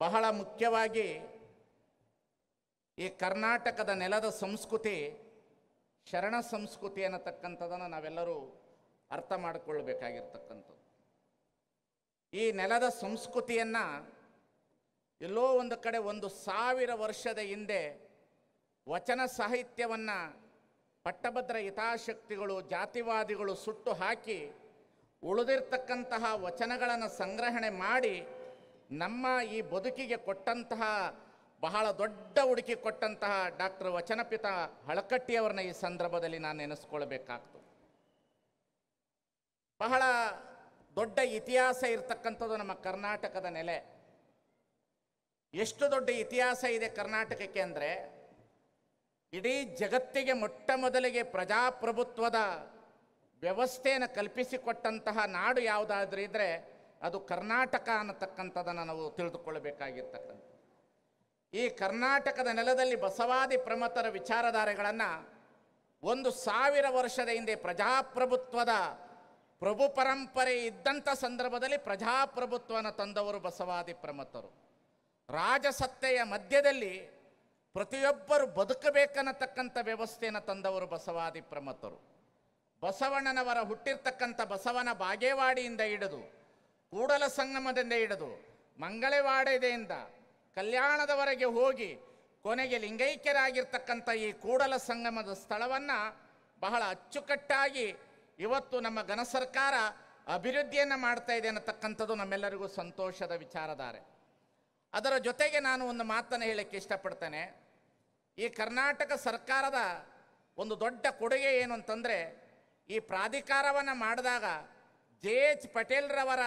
ಬಹಳ ಮುಖ್ಯವಾಗಿ ಈ ಕರ್ನಾಟಕದ ನೆಲದ ಸಂಸ್ಕೃತಿ ಶರಣ ಸಂಸ್ಕೃತಿ ಅನ್ನತಕ್ಕಂಥದ್ದನ್ನು ನಾವೆಲ್ಲರೂ ಅರ್ಥ ಮಾಡಿಕೊಳ್ಳಬೇಕಾಗಿರ್ತಕ್ಕಂಥದ್ದು. ಈ ನೆಲದ ಸಂಸ್ಕೃತಿಯನ್ನು ಎಲ್ಲೋ ಒಂದು ಕಡೆ 1000 ವರ್ಷದ ಹಿಂದೆ ವಚನ ಸಾಹಿತ್ಯವನ್ನು ಪಟ್ಟಭದ್ರ ಹಿತಾಸಕ್ತಿಗಳು ಜಾತಿವಾದಿಗಳು ಸುಟ್ಟು ಹಾಕಿ ಉಳಿದಿರ್ತಕ್ಕಂತಹ ವಚನಗಳನ್ನು ಸಂಗ್ರಹಣೆ ಮಾಡಿ ನಮ್ಮ ಈ ಬದುಕಿಗೆ ಕೊಟ್ಟಂತಹ ಬಹಳ ದೊಡ್ಡ ಹುಡುಕಿ ಕೊಟ್ಟಂತಹ ಡಾಕ್ಟರ್ ವಚನಪಿತ ಹಳಕಟ್ಟಿಯವರನ್ನ ಈ ಸಂದರ್ಭದಲ್ಲಿ ನಾನು ನೆನೆಸ್ಕೊಳ್ಬೇಕಾಗ್ತದೆ. ಬಹಳ ದೊಡ್ಡ ಇತಿಹಾಸ ಇರತಕ್ಕಂಥದ್ದು ನಮ್ಮ ಕರ್ನಾಟಕದ ನೆಲೆ. ಎಷ್ಟು ದೊಡ್ಡ ಇತಿಹಾಸ ಇದೆ ಕರ್ನಾಟಕಕ್ಕೆ ಅಂದರೆ, ಇಡೀ ಜಗತ್ತಿಗೆ ಮೊಟ್ಟ ಮೊದಲಿಗೆ ಪ್ರಜಾಪ್ರಭುತ್ವದ ವ್ಯವಸ್ಥೆಯನ್ನು ಕಲ್ಪಿಸಿಕೊಟ್ಟಂತಹ ನಾಡು ಯಾವುದಾದ್ರೂ ಇದ್ದರೆ ಅದು ಕರ್ನಾಟಕ ಅನ್ನತಕ್ಕಂಥದ್ದನ್ನು ನಾವು ತಿಳಿದುಕೊಳ್ಳಬೇಕಾಗಿರ್ತಕ್ಕಂಥ. ಈ ಕರ್ನಾಟಕದ ನೆಲದಲ್ಲಿ ಬಸವಾದಿ ಪ್ರಮಥರ ವಿಚಾರಧಾರೆಗಳನ್ನು 1000 ವರ್ಷದ ಹಿಂದೆ ಪ್ರಜಾಪ್ರಭುತ್ವದ ಪ್ರಭು ಪರಂಪರೆ ಇದ್ದಂಥ ಸಂದರ್ಭದಲ್ಲಿ ಪ್ರಜಾಪ್ರಭುತ್ವನ ತಂದವರು ಬಸವಾದಿ ಪ್ರಮಥರು. ರಾಜಸತ್ತೆಯ ಮಧ್ಯದಲ್ಲಿ ಪ್ರತಿಯೊಬ್ಬರು ಬದುಕಬೇಕನ್ನತಕ್ಕಂಥ ವ್ಯವಸ್ಥೆಯನ್ನು ತಂದವರು ಬಸವಾದಿ ಪ್ರಮಥರು. ಬಸವಣ್ಣನವರ ಹುಟ್ಟಿರ್ತಕ್ಕಂಥ ಬಸವನ ಬಾಗೇವಾಡಿಯಿಂದ ಹಿಡಿದು ಕೂಡಲ ಸಂಗಮದಿಂದ ಹಿಡಿದು ಮಂಗಳವಾಡೆಯಿಂದ ಕಲ್ಯಾಣದವರೆಗೆ ಹೋಗಿ ಕೊನೆಗೆ ಲಿಂಗೈಕ್ಯರಾಗಿರ್ತಕ್ಕಂಥ ಈ ಕೂಡಲ ಸಂಗಮದ ಸ್ಥಳವನ್ನು ಬಹಳ ಅಚ್ಚುಕಟ್ಟಾಗಿ ಇವತ್ತು ನಮ್ಮ ಘನ ಸರ್ಕಾರ ಅಭಿವೃದ್ಧಿಯನ್ನು ಮಾಡ್ತಾ ಇದೆ ಅನ್ನತಕ್ಕಂಥದ್ದು ನಮ್ಮೆಲ್ಲರಿಗೂ ಸಂತೋಷದ ವಿಚಾರಧಾರೆ. ಅದರ ಜೊತೆಗೆ ನಾನು ಒಂದು ಮಾತನ್ನು ಹೇಳಕ್ಕೆ ಇಷ್ಟಪಡ್ತೇನೆ. ಈ ಕರ್ನಾಟಕ ಸರ್ಕಾರದ ಒಂದು ದೊಡ್ಡ ಕೊಡುಗೆ ಏನು ಅಂತಂದರೆ, ಈ ಪ್ರಾಧಿಕಾರವನ್ನು ಮಾಡಿದಾಗ JH ಪಟೇಲ್ರವರ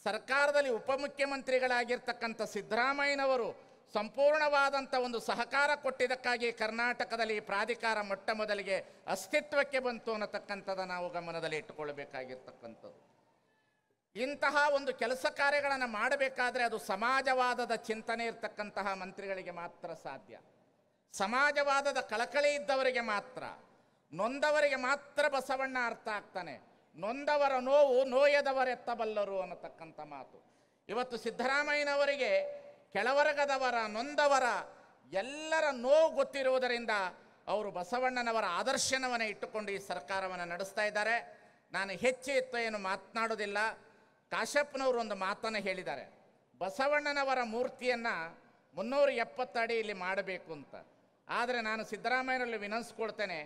ಸರ್ಕಾರದಲ್ಲಿ ಉಪಮುಖ್ಯಮಂತ್ರಿಗಳಾಗಿರ್ತಕ್ಕಂಥ ಸಿದ್ದರಾಮಯ್ಯನವರು ಸಂಪೂರ್ಣವಾದಂಥ ಒಂದು ಸಹಕಾರ ಕೊಟ್ಟಿದ್ದಕ್ಕಾಗಿ ಕರ್ನಾಟಕದಲ್ಲಿ ಈ ಪ್ರಾಧಿಕಾರ ಮೊಟ್ಟ ಮೊದಲಿಗೆ ಅಸ್ತಿತ್ವಕ್ಕೆ ಬಂತು ಅನ್ನತಕ್ಕಂಥದ್ದು ನಾವು ಗಮನದಲ್ಲಿ ಇಟ್ಟುಕೊಳ್ಬೇಕಾಗಿರ್ತಕ್ಕಂಥದ್ದು. ಇಂತಹ ಒಂದು ಕೆಲಸ ಕಾರ್ಯಗಳನ್ನು ಮಾಡಬೇಕಾದ್ರೆ ಅದು ಸಮಾಜವಾದದ ಚಿಂತನೆ ಇರ್ತಕ್ಕಂತಹ ಮಂತ್ರಿಗಳಿಗೆ ಮಾತ್ರ ಸಾಧ್ಯ. ಸಮಾಜವಾದದ ಕಳಕಳಿ ಇದ್ದವರಿಗೆ ಮಾತ್ರ, ನೊಂದವರಿಗೆ ಮಾತ್ರ ಬಸವಣ್ಣ ಅರ್ಥ ಆಗ್ತಾನೆ. ನೊಂದವರ ನೋವು ನೋಯದವರೆತ್ತಬಲ್ಲರು ಅನ್ನತಕ್ಕಂಥ ಮಾತು. ಇವತ್ತು ಸಿದ್ದರಾಮಯ್ಯನವರಿಗೆ ಕೆಳವರ್ಗದವರ ನೊಂದವರ ಎಲ್ಲರ ನೋವು ಗೊತ್ತಿರುವುದರಿಂದ ಅವರು ಬಸವಣ್ಣನವರ ಆದರ್ಶನವನ್ನು ಇಟ್ಟುಕೊಂಡು ಈ ಸರ್ಕಾರವನ್ನು ನಡೆಸ್ತಾ ಇದ್ದಾರೆ. ನಾನು ಹೆಚ್ಚು ಏನು ಮಾತನಾಡೋದಿಲ್ಲ. ಕಾಶ್ಯಪ್ಪನವರು ಒಂದು ಮಾತನ್ನು ಹೇಳಿದ್ದಾರೆ, ಬಸವಣ್ಣನವರ ಮೂರ್ತಿಯನ್ನು 370 ಅಡಿ ಇಲ್ಲಿ ಮಾಡಬೇಕು ಅಂತ. ಆದರೆ ನಾನು ಸಿದ್ದರಾಮಯ್ಯನಲ್ಲಿ ವಿನಂತಿಸ್ಕೊಳ್ತೇನೆ,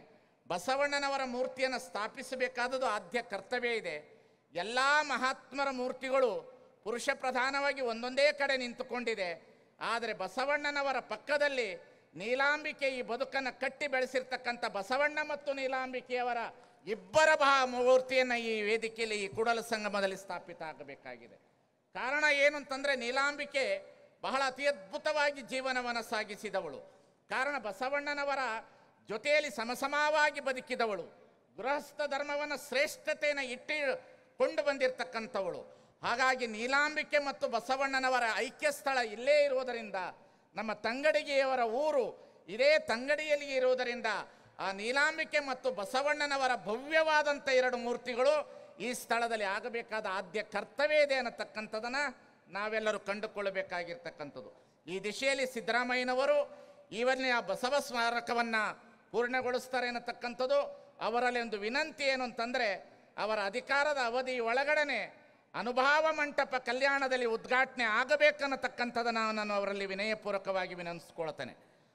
ಬಸವಣ್ಣನವರ ಮೂರ್ತಿಯನ್ನು ಸ್ಥಾಪಿಸಬೇಕಾದದ್ದು ಆದ್ಯ ಕರ್ತವ್ಯ ಇದೆ. ಎಲ್ಲ ಮಹಾತ್ಮರ ಮೂರ್ತಿಗಳು ಪುರುಷ ಪ್ರಧಾನವಾಗಿ ಒಂದೊಂದೇ ಕಡೆ ನಿಂತುಕೊಂಡಿದೆ. ಆದರೆ ಬಸವಣ್ಣನವರ ಪಕ್ಕದಲ್ಲಿ ನೀಲಾಂಬಿಕೆ ಈ ಬದುಕನ್ನು ಕಟ್ಟಿ ಬೆಳೆಸಿರ್ತಕ್ಕಂಥ ಬಸವಣ್ಣ ಮತ್ತು ನೀಲಾಂಬಿಕೆಯವರ ಇಬ್ಬರ ಮೂರ್ತಿಯನ್ನು ಈ ವೇದಿಕೆಯಲ್ಲಿ ಈ ಕೂಡಲ ಸಂಗಮದಲ್ಲಿ ಸ್ಥಾಪಿತ ಆಗಬೇಕಾಗಿದೆ. ಕಾರಣ ಏನು ಅಂತಂದರೆ, ನೀಲಾಂಬಿಕೆ ಬಹಳ ಅತಿ ಅದ್ಭುತವಾಗಿ ಜೀವನವನ್ನು ಸಾಗಿಸಿದವಳು. ಕಾರಣ ಬಸವಣ್ಣನವರ ಜೊತೆಯಲ್ಲಿ ಸಮಸಮವಾಗಿ ಬದುಕಿದವಳು, ಗೃಹಸ್ಥ ಧರ್ಮವನ್ನು ಶ್ರೇಷ್ಠತೆಯನ್ನು ಇಟ್ಟುಕೊಂಡು ಬಂದಿರತಕ್ಕಂಥವಳು. ಹಾಗಾಗಿ ನೀಲಾಂಬಿಕೆ ಮತ್ತು ಬಸವಣ್ಣನವರ ಐಕ್ಯ ಸ್ಥಳ ಇಲ್ಲೇ ಇರುವುದರಿಂದ, ನಮ್ಮ ತಂಗಡಿಗೆಯವರ ಊರು ಇದೇ ತಂಗಡಿಯಲ್ಲಿ ಇರುವುದರಿಂದ ಆ ನೀಲಾಂಬಿಕೆ ಮತ್ತು ಬಸವಣ್ಣನವರ ಭವ್ಯವಾದಂಥ 2 ಮೂರ್ತಿಗಳು ಈ ಸ್ಥಳದಲ್ಲಿ ಆಗಬೇಕಾದ ಆದ್ಯ ಕರ್ತವ್ಯ ಇದೆ ಅನ್ನತಕ್ಕಂಥದ್ದನ್ನು ನಾವೆಲ್ಲರೂ ಕಂಡುಕೊಳ್ಳಬೇಕಾಗಿರ್ತಕ್ಕಂಥದ್ದು. ಈ ದಿಶೆಯಲ್ಲಿ ಸಿದ್ದರಾಮಯ್ಯನವರು ಇವನ್ನೇ ಆ ಬಸವ ಸ್ಮಾರಕವನ್ನು ಪೂರ್ಣಗೊಳಿಸ್ತಾರೆ ಅನ್ನತಕ್ಕಂಥದ್ದು ಅವರಲ್ಲಿ ಒಂದು ವಿನಂತಿ. ಏನು ಅಂತಂದರೆ, ಅವರ ಅಧಿಕಾರದ ಅವಧಿ ಒಳಗಡೆ ಅನುಭವ ಮಂಟಪ ಕಲ್ಯಾಣದಲ್ಲಿ ಉದ್ಘಾಟನೆ ಆಗಬೇಕನ್ನತಕ್ಕಂಥದ್ದನ್ನು ನಾನು ಅವರಲ್ಲಿ ವಿನಯಪೂರ್ವಕವಾಗಿ ವಿನಂತಿಸ್ಕೊಳ್ತೇನೆ.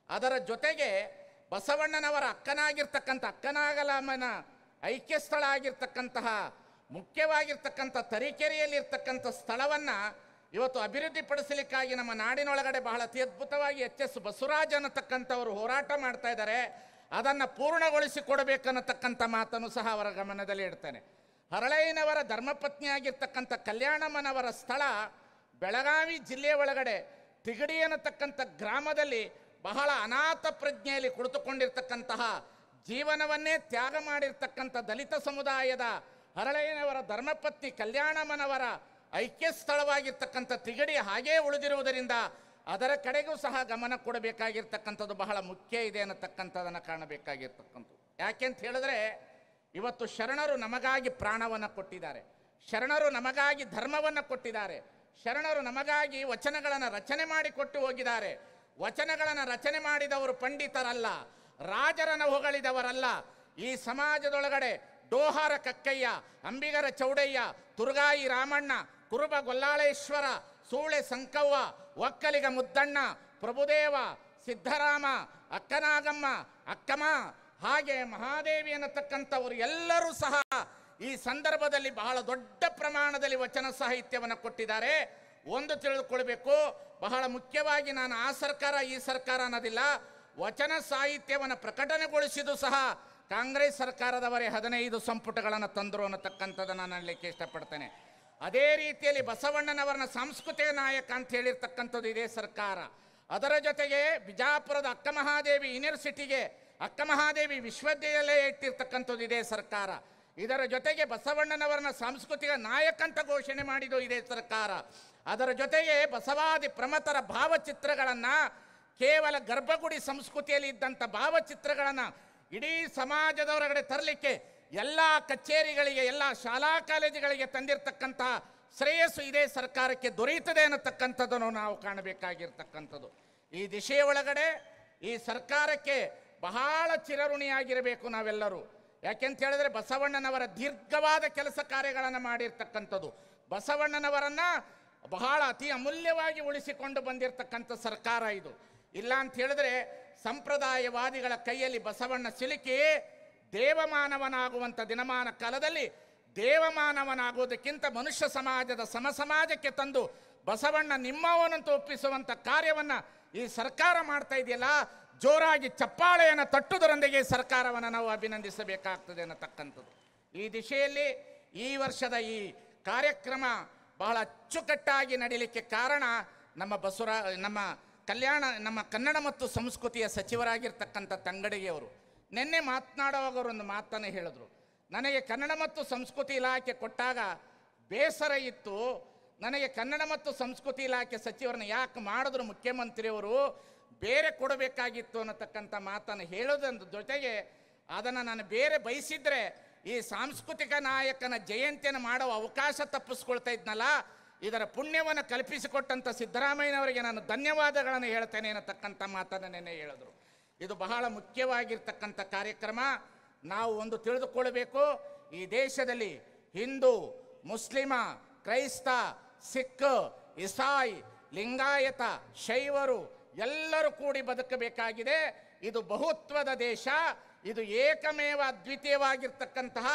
ಅದರ ಜೊತೆಗೆ ಬಸವಣ್ಣನವರ ಅಕ್ಕನಾಗಿರ್ತಕ್ಕಂಥ ಅಕ್ಕನಾಗಲಮ್ಮನ ಐಕ್ಯ ಸ್ಥಳ ಆಗಿರ್ತಕ್ಕಂತಹ ಮುಖ್ಯವಾಗಿರ್ತಕ್ಕಂಥ ತರೀಕೆರೆಯಲ್ಲಿರ್ತಕ್ಕಂಥ ಸ್ಥಳವನ್ನು ಇವತ್ತು ಅಭಿವೃದ್ಧಿಪಡಿಸಲಿಕ್ಕಾಗಿ ನಮ್ಮ ನಾಡಿನೊಳಗಡೆ ಬಹಳ ಅತಿ ಅದ್ಭುತವಾಗಿ HS ಬಸವರಾಜ್ ಅನ್ನತಕ್ಕಂಥವರು ಹೋರಾಟ ಮಾಡ್ತಾ ಇದ್ದಾರೆ. ಅದನ್ನು ಪೂರ್ಣಗೊಳಿಸಿ ಕೊಡಬೇಕನ್ನತಕ್ಕಂಥ ಮಾತನ್ನು ಸಹ ಅವರ ಗಮನದಲ್ಲಿ ಇಡ್ತೇನೆ. ಹರಳಯ್ಯನವರ ಧರ್ಮಪತ್ನಿಯಾಗಿರ್ತಕ್ಕಂಥ ಕಲ್ಯಾಣಮ್ಮನವರ ಸ್ಥಳ ಬೆಳಗಾವಿ ಜಿಲ್ಲೆಯ ಒಳಗಡೆ ತಿಗಡಿ ಅನ್ನತಕ್ಕಂಥ ಗ್ರಾಮದಲ್ಲಿ ಬಹಳ ಅನಾಥ ಪ್ರಜ್ಞೆಯಲ್ಲಿ ಕುಳಿತುಕೊಂಡಿರ್ತಕ್ಕಂತಹ ಜೀವನವನ್ನೇ ತ್ಯಾಗ ಮಾಡಿರ್ತಕ್ಕಂಥ ದಲಿತ ಸಮುದಾಯದ ಹರಳಯ್ಯನವರ ಧರ್ಮಪತ್ನಿ ಕಲ್ಯಾಣಮ್ಮನವರ ಐಕ್ಯ ಸ್ಥಳವಾಗಿರ್ತಕ್ಕಂಥ ತಿಗಡಿ ಹಾಗೇ ಉಳಿದಿರುವುದರಿಂದ ಅದರ ಕಡೆಗೂ ಸಹ ಗಮನ ಕೊಡಬೇಕಾಗಿರ್ತಕ್ಕಂಥದ್ದು ಬಹಳ ಮುಖ್ಯ ಇದೆ ಅನ್ನತಕ್ಕಂಥದ್ದನ್ನು ಕಾಣಬೇಕಾಗಿರ್ತಕ್ಕಂಥದ್ದು. ಯಾಕೆಂತ ಹೇಳಿದ್ರೆ, ಇವತ್ತು ಶರಣರು ನಮಗಾಗಿ ಪ್ರಾಣವನ್ನು ಕೊಟ್ಟಿದ್ದಾರೆ, ಶರಣರು ನಮಗಾಗಿ ಧರ್ಮವನ್ನು ಕೊಟ್ಟಿದ್ದಾರೆ, ಶರಣರು ನಮಗಾಗಿ ವಚನಗಳನ್ನು ರಚನೆ ಮಾಡಿಕೊಟ್ಟು ಹೋಗಿದ್ದಾರೆ. ವಚನಗಳನ್ನು ರಚನೆ ಮಾಡಿದವರು ಪಂಡಿತರಲ್ಲ, ರಾಜರನ್ನು ಹೊಗಳಿದವರಲ್ಲ. ಈ ಸಮಾಜದೊಳಗಡೆ ಡೋಹಾರ ಕಕ್ಕಯ್ಯ, ಅಂಬಿಗರ ಚೌಡಯ್ಯ, ತುರುಗಾಯಿ ರಾಮಣ್ಣ, ಕುರುಬ ಗೊಲ್ಲಾಳೇಶ್ವರ, ಸೂಳೆ ಸಂಕವ್ವ, ಒಕ್ಕಲಿಗ ಮುದ್ದಣ್ಣ, ಪ್ರಭುದೇವ, ಸಿದ್ಧರಾಮ, ಅಕ್ಕನಾಗಮ್ಮ, ಅಕ್ಕಮ್ಮ, ಹಾಗೆ ಮಹಾದೇವಿ ಅನ್ನತಕ್ಕಂಥವರು ಎಲ್ಲರೂ ಸಹ ಈ ಸಂದರ್ಭದಲ್ಲಿ ಬಹಳ ದೊಡ್ಡ ಪ್ರಮಾಣದಲ್ಲಿ ವಚನ ಸಾಹಿತ್ಯವನ್ನು ಕೊಟ್ಟಿದ್ದಾರೆ. ಒಂದು ತಿಳಿದುಕೊಳ್ಬೇಕು, ಬಹಳ ಮುಖ್ಯವಾಗಿ ನಾನು ಆ ಸರ್ಕಾರ ಈ ಸರ್ಕಾರ ಅನ್ನೋದಿಲ್ಲ, ವಚನ ಸಾಹಿತ್ಯವನ್ನು ಪ್ರಕಟಣೆಗೊಳಿಸಿದ್ದು ಸಹ ಕಾಂಗ್ರೆಸ್ ಸರ್ಕಾರದವರೇ 15 ಸಂಪುಟಗಳನ್ನು ತಂದರು ಅನ್ನತಕ್ಕಂಥದ್ದನ್ನು ನಾನು ಹೇಳಲಿಕ್ಕೆ ಇಷ್ಟಪಡ್ತೇನೆ. ಅದೇ ರೀತಿಯಲ್ಲಿ ಬಸವಣ್ಣನವರನ್ನ ಸಾಂಸ್ಕೃತಿಕ ನಾಯಕ ಅಂತ ಹೇಳಿರ್ತಕ್ಕಂಥದ್ದು ಇದೇ ಸರ್ಕಾರ. ಅದರ ಜೊತೆಗೆ ಬಿಜಾಪುರದ ಅಕ್ಕಮಹಾದೇವಿ ಯೂನಿವರ್ಸಿಟಿಗೆ ಅಕ್ಕಮಹಾದೇವಿ ವಿಶ್ವವಿದ್ಯಾಲಯ ಇಟ್ಟಿರ್ತಕ್ಕಂಥದ್ದು ಇದೇ ಸರ್ಕಾರ. ಇದರ ಜೊತೆಗೆ ಬಸವಣ್ಣನವರನ್ನ ಸಾಂಸ್ಕೃತಿಕ ನಾಯಕ ಅಂತ ಘೋಷಣೆ ಮಾಡಿದ್ದು ಇದೇ ಸರ್ಕಾರ. ಅದರ ಜೊತೆಗೆ ಬಸವಾದಿ ಪ್ರಮಥರ ಭಾವಚಿತ್ರಗಳನ್ನು, ಕೇವಲ ಗರ್ಭಗುಡಿ ಸಂಸ್ಕೃತಿಯಲ್ಲಿ ಇದ್ದಂಥ ಭಾವಚಿತ್ರಗಳನ್ನು ಇಡೀ ಸಮಾಜದವರಗಡೆ ತರಲಿಕ್ಕೆ ಎಲ್ಲ ಕಚೇರಿಗಳಿಗೆ, ಎಲ್ಲ ಶಾಲಾ ಕಾಲೇಜುಗಳಿಗೆ ತಂದಿರತಕ್ಕಂತಹ ಶ್ರೇಯಸ್ಸು ಇದೇ ಸರ್ಕಾರಕ್ಕೆ ದೊರೆಯುತ್ತದೆ ಅನ್ನತಕ್ಕಂಥದ್ದನ್ನು ನಾವು ಕಾಣಬೇಕಾಗಿರ್ತಕ್ಕಂಥದ್ದು. ಈ ದಿಶೆಯ ಒಳಗಡೆ ಈ ಸರ್ಕಾರಕ್ಕೆ ಬಹಳ ಚಿರಋಣಿಯಾಗಿರಬೇಕು ನಾವೆಲ್ಲರೂ. ಯಾಕೆಂತ ಹೇಳಿದ್ರೆ ಬಸವಣ್ಣನವರ ದೀರ್ಘವಾದ ಕೆಲಸ ಕಾರ್ಯಗಳನ್ನು ಮಾಡಿರ್ತಕ್ಕಂಥದ್ದು, ಬಸವಣ್ಣನವರನ್ನ ಬಹಳ ಅತಿ ಅಮೂಲ್ಯವಾಗಿ ಉಳಿಸಿಕೊಂಡು ಬಂದಿರತಕ್ಕಂಥ ಸರ್ಕಾರ ಇದು. ಇಲ್ಲ ಅಂತ ಹೇಳಿದ್ರೆ ಸಂಪ್ರದಾಯವಾದಿಗಳ ಕೈಯಲ್ಲಿ ಬಸವಣ್ಣ ಸಿಲುಕಿ ದೇವಮಾನವನಾಗುವಂಥ ದಿನಮಾನ ಕಾಲದಲ್ಲಿ ದೇವಮಾನವನಾಗುವುದಕ್ಕಿಂತ ಮನುಷ್ಯ ಸಮಾಜದ ಸಮಸಮಾಜಕ್ಕೆ ತಂದು ಬಸವಣ್ಣ ನಿಮ್ಮವನಂತೂ ಒಪ್ಪಿಸುವಂಥ ಕಾರ್ಯವನ್ನು ಈ ಸರ್ಕಾರ ಮಾಡ್ತಾ ಇದೆಯಲ್ಲ, ಜೋರಾಗಿ ಚಪ್ಪಾಳೆಯನ್ನು ತಟ್ಟುವುದರೊಂದಿಗೆ ಸರ್ಕಾರವನ್ನು ನಾವು ಅಭಿನಂದಿಸಬೇಕಾಗ್ತದೆ ಅನ್ನತಕ್ಕಂಥದ್ದು. ಈ ದಿಶೆಯಲ್ಲಿ ಈ ವರ್ಷದ ಈ ಕಾರ್ಯಕ್ರಮ ಬಹಳ ಅಚ್ಚುಕಟ್ಟಾಗಿ ನಡೀಲಿಕ್ಕೆ ಕಾರಣ ನಮ್ಮ ಕನ್ನಡ ಮತ್ತು ಸಂಸ್ಕೃತಿಯ ಸಚಿವರಾಗಿರ್ತಕ್ಕಂಥ ತಂಗಡಿಗೆಯವರು. ನಿನ್ನೆ ಮಾತನಾಡುವಾಗ ಒಂದು ಮಾತನ್ನು ಹೇಳಿದ್ರು, ನನಗೆ ಕನ್ನಡ ಮತ್ತು ಸಂಸ್ಕೃತಿ ಇಲಾಖೆ ಕೊಟ್ಟಾಗ ಬೇಸರ ಇತ್ತು, ನನಗೆ ಕನ್ನಡ ಮತ್ತು ಸಂಸ್ಕೃತಿ ಇಲಾಖೆ ಸಚಿವರನ್ನ ಯಾಕೆ ಮಾಡಿದ್ರು ಮುಖ್ಯಮಂತ್ರಿಯವರು, ಬೇರೆ ಕೊಡಬೇಕಾಗಿತ್ತು ಅನ್ನತಕ್ಕಂಥ ಮಾತನ್ನು ಹೇಳೋದ್ರ ಜೊತೆಗೆ ಅದನ್ನು ನಾನು ಬೇರೆ ಬಯಸಿದ್ರೆ ಈ ಸಾಂಸ್ಕೃತಿಕ ನಾಯಕನ ಜಯಂತಿಯನ್ನು ಮಾಡುವ ಅವಕಾಶ ತಪ್ಪಿಸ್ಕೊಳ್ತಾ ಇದ್ನಲ್ಲ, ಇದರ ಪುಣ್ಯವನ್ನು ಕಲ್ಪಿಸಿಕೊಟ್ಟಂಥ ಸಿದ್ದರಾಮಯ್ಯನವರಿಗೆ ನಾನು ಧನ್ಯವಾದಗಳನ್ನು ಹೇಳ್ತೇನೆ ಅನ್ನತಕ್ಕಂಥ ಮಾತನ್ನು ನೆನ್ನೆ ಹೇಳಿದ್ರು. ಇದು ಬಹಳ ಮುಖ್ಯವಾಗಿರ್ತಕ್ಕಂಥ ಕಾರ್ಯಕ್ರಮ. ನಾವು ಒಂದು ತಿಳಿದುಕೊಳ್ಳಬೇಕು, ಈ ದೇಶದಲ್ಲಿ ಹಿಂದೂ, ಮುಸ್ಲಿಮ, ಕ್ರೈಸ್ತ, ಸಿಖ್, ಇಸಾಯಿ, ಲಿಂಗಾಯತ, ಶೈವರು ಎಲ್ಲರೂ ಕೂಡಿ ಬದುಕಬೇಕಾಗಿದೆ. ಇದು ಬಹುತ್ವದ ದೇಶ. ಇದು ಏಕಮೇವ ಅದ್ವಿತೀಯವಾಗಿರ್ತಕ್ಕಂತಹ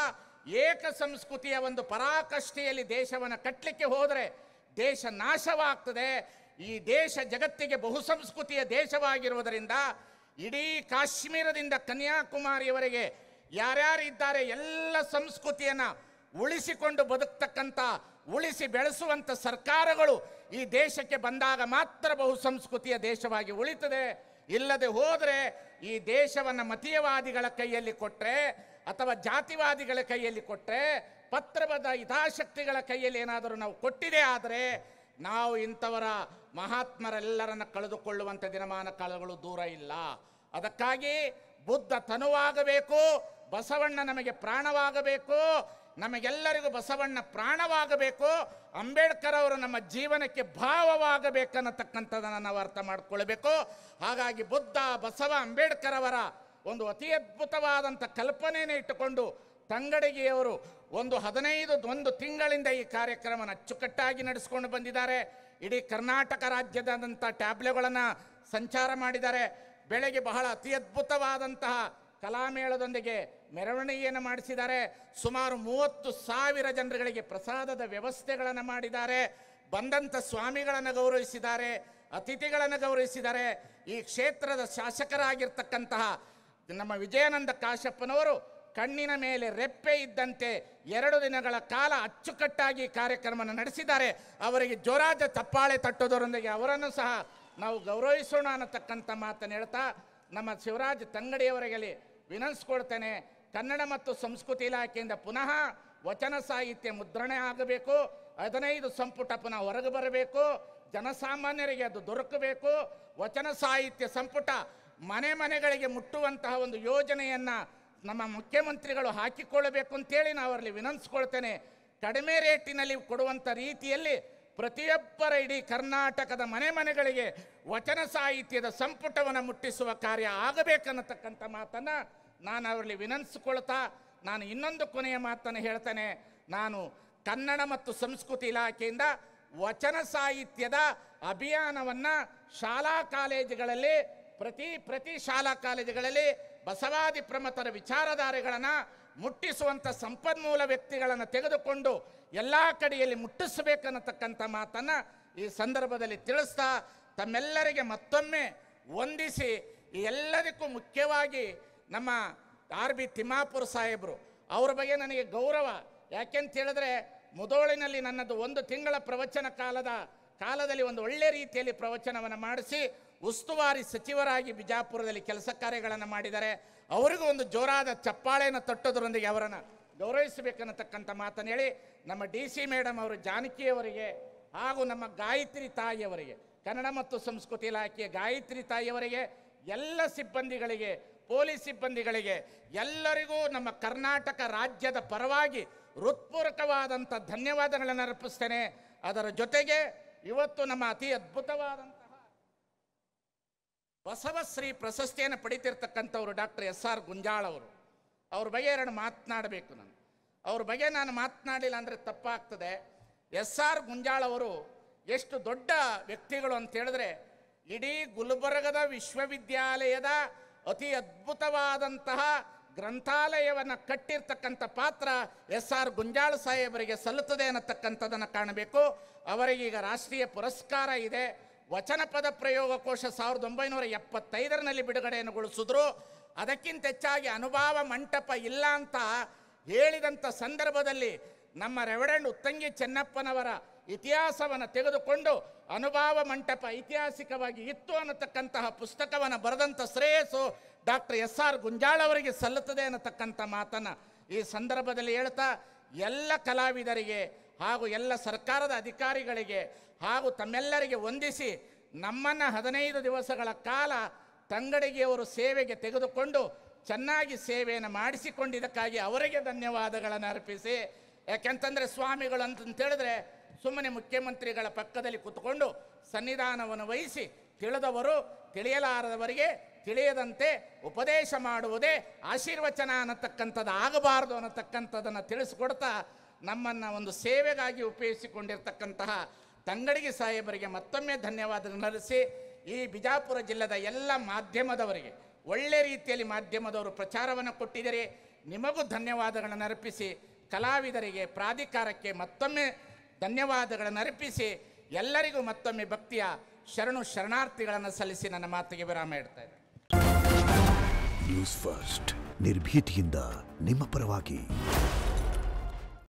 ಏಕ ಸಂಸ್ಕೃತಿಯ ಒಂದು ಪರಾಕಾಷ್ಠೆಯಲ್ಲಿ ದೇಶವನ್ನು ಕಟ್ಟಲಿಕ್ಕೆ ಹೋದರೆ ದೇಶ ನಾಶವಾಗ್ತದೆ. ಈ ದೇಶ ಜಗತ್ತಿಗೆ ಬಹುಸಂಸ್ಕೃತಿಯ ದೇಶವಾಗಿರುವುದರಿಂದ ಇಡೀ ಕಾಶ್ಮೀರದಿಂದ ಕನ್ಯಾಕುಮಾರಿಯವರೆಗೆ ಯಾರ್ಯಾರಿದ್ದಾರೆ ಎಲ್ಲ ಸಂಸ್ಕೃತಿಯನ್ನು ಉಳಿಸಿಕೊಂಡು ಬದುಕ್ತಕ್ಕಂಥ, ಉಳಿಸಿ ಬೆಳೆಸುವಂಥ ಸರ್ಕಾರಗಳು ಈ ದೇಶಕ್ಕೆ ಬಂದಾಗ ಮಾತ್ರ ಬಹುಸಂಸ್ಕೃತಿಯ ದೇಶವಾಗಿ ಉಳಿತದೆ. ಇಲ್ಲದೆ ಹೋದರೆ ಈ ದೇಶವನ್ನು ಮತೀಯವಾದಿಗಳ ಕೈಯಲ್ಲಿ ಕೊಟ್ಟರೆ ಅಥವಾ ಜಾತಿವಾದಿಗಳ ಕೈಯಲ್ಲಿ ಕೊಟ್ಟರೆ, ಪತ್ರಬದ್ಧ ಹಿತಾಸಕ್ತಿಗಳ ಕೈಯಲ್ಲಿ ಏನಾದರೂ ನಾವು ಕೊಟ್ಟಿದೆ ಆದರೆ ನಾವು ಇಂಥವರ ಮಹಾತ್ಮರೆಲ್ಲರನ್ನ ಕಳೆದುಕೊಳ್ಳುವಂಥ ದಿನಮಾನ ಕಾಲಗಳು ದೂರ ಇಲ್ಲ. ಅದಕ್ಕಾಗಿ ಬುದ್ಧ ತನುವಾಗಬೇಕು, ಬಸವಣ್ಣ ನಮಗೆ ಪ್ರಾಣವಾಗಬೇಕು, ನಮಗೆಲ್ಲರಿಗೂ ಬಸವಣ್ಣ ಪ್ರಾಣವಾಗಬೇಕು, ಅಂಬೇಡ್ಕರ್ ಅವರು ನಮ್ಮ ಜೀವನಕ್ಕೆ ಭಾವವಾಗಬೇಕನ್ನತಕ್ಕಂಥದ್ದನ್ನು ನಾವು ಅರ್ಥ ಮಾಡಿಕೊಳ್ಬೇಕು. ಹಾಗಾಗಿ ಬುದ್ಧ, ಬಸವ, ಅಂಬೇಡ್ಕರ್ ಅವರ ಒಂದು ಅತಿ ಅದ್ಭುತವಾದಂಥ ಕಲ್ಪನೆಯನ್ನು ಇಟ್ಟುಕೊಂಡು ತಂಗಡಿಗೆಯವರು ಒಂದು ತಿಂಗಳಿಂದ ಈ ಕಾರ್ಯಕ್ರಮನ ಅಚ್ಚುಕಟ್ಟಾಗಿ ನಡೆಸ್ಕೊಂಡು ಬಂದಿದ್ದಾರೆ. ಇಡೀ ಕರ್ನಾಟಕ ರಾಜ್ಯದಾದಂಥ ಟ್ಯಾಬ್ಲೆಗಳನ್ನು ಸಂಚಾರ ಮಾಡಿದ್ದಾರೆ. ಬೆಳಗ್ಗೆ ಬಹಳ ಅತಿ ಅದ್ಭುತವಾದಂತಹ ಕಲಾಮೇಳದೊಂದಿಗೆ ಮೆರವಣಿಗೆಯನ್ನು ಮಾಡಿಸಿದ್ದಾರೆ. ಸುಮಾರು 30,000 ಜನರುಗಳಿಗೆ ಪ್ರಸಾದದ ವ್ಯವಸ್ಥೆಗಳನ್ನು ಮಾಡಿದ್ದಾರೆ. ಬಂದಂಥ ಸ್ವಾಮಿಗಳನ್ನು ಗೌರವಿಸಿದ್ದಾರೆ, ಅತಿಥಿಗಳನ್ನು ಗೌರವಿಸಿದ್ದಾರೆ. ಈ ಕ್ಷೇತ್ರದ ಶಾಸಕರಾಗಿರ್ತಕ್ಕಂತಹ ನಮ್ಮ ವಿಜಯಾನಂದ ಕಾಶಪ್ಪನವರು ಕಣ್ಣಿನ ಮೇಲೆ ರೆಪ್ಪೆ ಇದ್ದಂತೆ 2 ದಿನಗಳ ಕಾಲ ಅಚ್ಚುಕಟ್ಟಾಗಿ ಕಾರ್ಯಕ್ರಮವನ್ನು ನಡೆಸಿದ್ದಾರೆ. ಅವರಿಗೆ ಜೋರಾದ ಚಪ್ಪಾಳೆ ತಟ್ಟೋದರೊಂದಿಗೆ ಅವರನ್ನು ಸಹ ನಾವು ಗೌರವಿಸೋಣ ಅನ್ನತಕ್ಕಂಥ ಮಾತನ್ನು ಹೇಳ್ತಾ ನಮ್ಮ ಶಿವರಾಜ್ ತಂಗಡಿಯವರಿಗೆ ವಿನಂತಿಸ್ಕೊಳ್ತೇನೆ, ಕನ್ನಡ ಮತ್ತು ಸಂಸ್ಕೃತಿ ಇಲಾಖೆಯಿಂದ ಪುನಃ ವಚನ ಸಾಹಿತ್ಯ ಮುದ್ರಣೆ ಆಗಬೇಕು, 15 ಸಂಪುಟ ಪುನಃ ಹೊರಗೆ ಬರಬೇಕು, ಜನಸಾಮಾನ್ಯರಿಗೆ ಅದು ದೊರಕಬೇಕು. ವಚನ ಸಾಹಿತ್ಯ ಸಂಪುಟ ಮನೆ ಮನೆಗಳಿಗೆ ಮುಟ್ಟುವಂತಹ ಒಂದು ಯೋಜನೆಯನ್ನು ನಮ್ಮ ಮುಖ್ಯಮಂತ್ರಿಗಳು ಹಾಕಿಕೊಳ್ಳಬೇಕು ಅಂತೇಳಿ ನಾವು ಅವರಲ್ಲಿ ವಿನಂತಿಸ್ಕೊಳ್ತೇನೆ. ಕಡಿಮೆ ರೇಟಿನಲ್ಲಿ ಕೊಡುವಂಥ ರೀತಿಯಲ್ಲಿ ಪ್ರತಿಯೊಬ್ಬರ ಇಡೀ ಕರ್ನಾಟಕದ ಮನೆ ಮನೆಗಳಿಗೆ ವಚನ ಸಾಹಿತ್ಯದ ಸಂಪುಟವನ್ನು ಮುಟ್ಟಿಸುವ ಕಾರ್ಯ ಆಗಬೇಕನ್ನತಕ್ಕಂಥ ಮಾತನ್ನು ನಾನು ಅವರಲ್ಲಿ ವಿನಂತಿಸಿಕೊಳ್ತಾ, ನಾನು ಇನ್ನೊಂದು ಕೊನೆಯ ಮಾತನ್ನು ಹೇಳ್ತೇನೆ. ನಾನು ಕನ್ನಡ ಮತ್ತು ಸಂಸ್ಕೃತಿ ಇಲಾಖೆಯಿಂದ ವಚನ ಸಾಹಿತ್ಯದ ಅಭಿಯಾನವನ್ನು ಶಾಲಾ ಕಾಲೇಜುಗಳಲ್ಲಿ ಪ್ರತಿ ಶಾಲಾ ಕಾಲೇಜುಗಳಲ್ಲಿ ಬಸವಾದಿ ಪ್ರಮಥರ ವಿಚಾರಧಾರೆಗಳನ್ನು ಮುಟ್ಟಿಸುವಂಥ ಸಂಪನ್ಮೂಲ ವ್ಯಕ್ತಿಗಳನ್ನು ತೆಗೆದುಕೊಂಡು ಎಲ್ಲ ಕಡೆಯಲ್ಲಿ ಮುಟ್ಟಿಸಬೇಕನ್ನತಕ್ಕಂಥ ಮಾತನ್ನು ಈ ಸಂದರ್ಭದಲ್ಲಿ ತಿಳಿಸ್ತಾ, ತಮ್ಮೆಲ್ಲರಿಗೆ ಮತ್ತೊಮ್ಮೆ ವಂದಿಸಿ, ಎಲ್ಲದಕ್ಕೂ ಮುಖ್ಯವಾಗಿ ನಮ್ಮ RB ತಿಮ್ಮಾಪುರ ಸಾಹೇಬರು ಅವ್ರ ಬಗ್ಗೆ ನನಗೆ ಗೌರವ. ಯಾಕೆಂತ ಹೇಳಿದ್ರೆ ಮುದೋಳಿನಲ್ಲಿ ನನ್ನದು 1 ತಿಂಗಳ ಪ್ರವಚನ ಕಾಲದಲ್ಲಿ ಒಂದು ಒಳ್ಳೆ ರೀತಿಯಲ್ಲಿ ಪ್ರವಚನವನ್ನು ಮಾಡಿಸಿ ಉಸ್ತುವಾರಿ ಸಚಿವರಾಗಿ ಬಿಜಾಪುರದಲ್ಲಿ ಕೆಲಸ ಕಾರ್ಯಗಳನ್ನು ಮಾಡಿದ್ದಾರೆ. ಅವರಿಗೂ ಒಂದು ಜೋರಾದ ಚಪ್ಪಾಳೆಯನ್ನು ತಟ್ಟೋದ್ರೊಂದಿಗೆ ಅವರನ್ನು ಗೌರವಿಸಬೇಕನ್ನತಕ್ಕಂಥ ಮಾತನ್ನು ಹೇಳಿ, ನಮ್ಮ DC ಮೇಡಮ್ ಅವರು ಜಾನಕಿಯವರಿಗೆ ಹಾಗೂ ನಮ್ಮ ಗಾಯತ್ರಿ ತಾಯಿಯವರಿಗೆ, ಕನ್ನಡ ಮತ್ತು ಸಂಸ್ಕೃತಿ ಇಲಾಖೆಯ ಗಾಯತ್ರಿ ತಾಯಿಯವರಿಗೆ, ಎಲ್ಲ ಸಿಬ್ಬಂದಿಗಳಿಗೆ, ಪೊಲೀಸ್ ಸಿಬ್ಬಂದಿಗಳಿಗೆ ಎಲ್ಲರಿಗೂ ನಮ್ಮ ಕರ್ನಾಟಕ ರಾಜ್ಯದ ಪರವಾಗಿ ಹೃತ್ಪೂರ್ವಕವಾದಂಥ ಧನ್ಯವಾದಗಳನ್ನು ಅರ್ಪಿಸ್ತೇನೆ. ಅದರ ಜೊತೆಗೆ ಇವತ್ತು ನಮ್ಮ ಅತಿ ಅದ್ಭುತವಾದಂತಹ ಬಸವಶ್ರೀ ಪ್ರಶಸ್ತಿಯನ್ನು ಪಡಿತಿರ್ತಕ್ಕಂಥವ್ರು ಡಾಕ್ಟರ್ SR ಗುಂಜಾಳ್ ಅವರು. ಅವ್ರ ಬಗ್ಗೆ 2 ಮಾತನಾಡಬೇಕು. ಅವ್ರ ಬಗ್ಗೆ ನಾನು ಮಾತನಾಡಲಿಲ್ಲ ಅಂದರೆ ತಪ್ಪಾಗ್ತದೆ. SR ಗುಂಜಾಳ್ ಅವರು ಎಷ್ಟು ದೊಡ್ಡ ವ್ಯಕ್ತಿಗಳು ಅಂತ ಹೇಳಿದ್ರೆ, ಇಡೀ ಗುಲ್ಬರ್ಗದ ವಿಶ್ವವಿದ್ಯಾಲಯದ ಅತಿ ಅದ್ಭುತವಾದಂತಹ ಗ್ರಂಥಾಲಯವನ್ನು ಕಟ್ಟಿರ್ತಕ್ಕಂಥ ಪಾತ್ರ SR ಗುಂಜಾಳ್ ಸಾಹೇಬರಿಗೆ ಸಲ್ಲುತ್ತದೆ ಅನ್ನತಕ್ಕಂಥದ್ದನ್ನು ಕಾಣಬೇಕು. ಅವರಿಗೀಗ ರಾಷ್ಟ್ರೀಯ ಪುರಸ್ಕಾರ ಇದೆ. ವಚನ ಪದ ಪ್ರಯೋಗಕೋಶ 1975ರಲ್ಲಿ ಬಿಡುಗಡೆಯನ್ನುಗೊಳಿಸಿದ್ರು. ಅದಕ್ಕಿಂತ ಹೆಚ್ಚಾಗಿ ಅನುಭವ ಮಂಟಪ ಇಲ್ಲ ಅಂತ ಹೇಳಿದಂಥ ಸಂದರ್ಭದಲ್ಲಿ ನಮ್ಮ ರೆವರೆಂಡ್ ಉತ್ತಂಗಿ ಚೆನ್ನಪ್ಪನವರ ಇತಿಹಾಸವನ್ನು ತೆಗೆದುಕೊಂಡು ಅನುಭವ ಮಂಟಪ ಐತಿಹಾಸಿಕವಾಗಿ ಇತ್ತು ಅನ್ನತಕ್ಕಂತಹ ಪುಸ್ತಕವನ್ನು ಬರೆದಂಥ ಶ್ರೇಯಸ್ಸು ಡಾಕ್ಟರ್ SR ಗುಂಜಾಳ್ ಅವರಿಗೆ ಸಲ್ಲುತ್ತದೆ ಅನ್ನತಕ್ಕಂಥ ಮಾತನ್ನು ಈ ಸಂದರ್ಭದಲ್ಲಿ ಹೇಳ್ತಾ, ಎಲ್ಲ ಕಲಾವಿದರಿಗೆ ಹಾಗೂ ಎಲ್ಲ ಸರ್ಕಾರದ ಅಧಿಕಾರಿಗಳಿಗೆ ಹಾಗೂ ತಮ್ಮೆಲ್ಲರಿಗೆ ವಂದಿಸಿ, ನಮ್ಮನ್ನು 15 ದಿವಸಗಳ ಕಾಲ ತಂಗಡಗಿಯವರು ಸೇವೆಗೆ ತೆಗೆದುಕೊಂಡು ಚೆನ್ನಾಗಿ ಸೇವೆಯನ್ನು ಮಾಡಿಸಿಕೊಂಡಿದ್ದಕ್ಕಾಗಿ ಅವರಿಗೆ ಧನ್ಯವಾದಗಳನ್ನು ಅರ್ಪಿಸಿ, ಯಾಕೆಂತಂದರೆ ಸ್ವಾಮಿಗಳು ಅಂತಂತೇಳಿದ್ರೆ ಸುಮ್ಮನೆ ಮುಖ್ಯಮಂತ್ರಿಗಳ ಪಕ್ಕದಲ್ಲಿ ಕೂತ್ಕೊಂಡು ಸನ್ನಿಧಾನವನ್ನು ವಹಿಸಿ ತಿಳಿದವರು ತಿಳಿಯಲಾರದವರಿಗೆ ತಿಳಿಯದಂತೆ ಉಪದೇಶ ಮಾಡುವುದೇ ಆಶೀರ್ವಚನ ಅನ್ನತಕ್ಕಂಥದ್ದು ಆಗಬಾರದು ಅನ್ನತಕ್ಕಂಥದ್ದನ್ನು ತಿಳಿಸ್ಕೊಡ್ತಾ, ನಮ್ಮನ್ನು ಒಂದು ಸೇವೆಗಾಗಿ ಉಪಯೋಗಿಸಿಕೊಂಡಿರ್ತಕ್ಕಂತಹ ತಂಗಡಗಿ ಸಾಹೇಬರಿಗೆ ಮತ್ತೊಮ್ಮೆ ಧನ್ಯವಾದಗಳನ್ನು ಅರ್ಪಿಸಿ, ಈ ಬಿಜಾಪುರ ಜಿಲ್ಲೆದ ಎಲ್ಲ ಮಾಧ್ಯಮದವರಿಗೆ ಒಳ್ಳೆ ರೀತಿಯಲ್ಲಿ ಮಾಧ್ಯಮದವರು ಪ್ರಚಾರವನ್ನು ಕೊಟ್ಟಿದ್ದೀರಿ. ನಿಮಗೂ ಧನ್ಯವಾದಗಳನ್ನು ಅರ್ಪಿಸಿ, ಕಲಾವಿದರಿಗೆ ಪ್ರಾಧಿಕಾರಕ್ಕೆ ಮತ್ತೊಮ್ಮೆ ಧನ್ಯವಾದಗಳನ್ನು ಅರ್ಪಿಸಿ, ಎಲ್ಲರಿಗೂ ಮತ್ತೊಮ್ಮೆ ಭಕ್ತಿಯ ಶರಣಾರ್ಥಿಗಳನ್ನು ಸಲ್ಲಿಸಿ ನನ್ನ ಮಾತಿಗೆ ವಿರಾಮ ಇಡ್ತಾ ಇದ್ದೇನೆ. ನ್ಯೂಸ್ ಫಸ್ಟ್ ನಿರ್ಭೀತಿಯಿಂದ ನಿಮ್ಮ ಪರವಾಗಿ.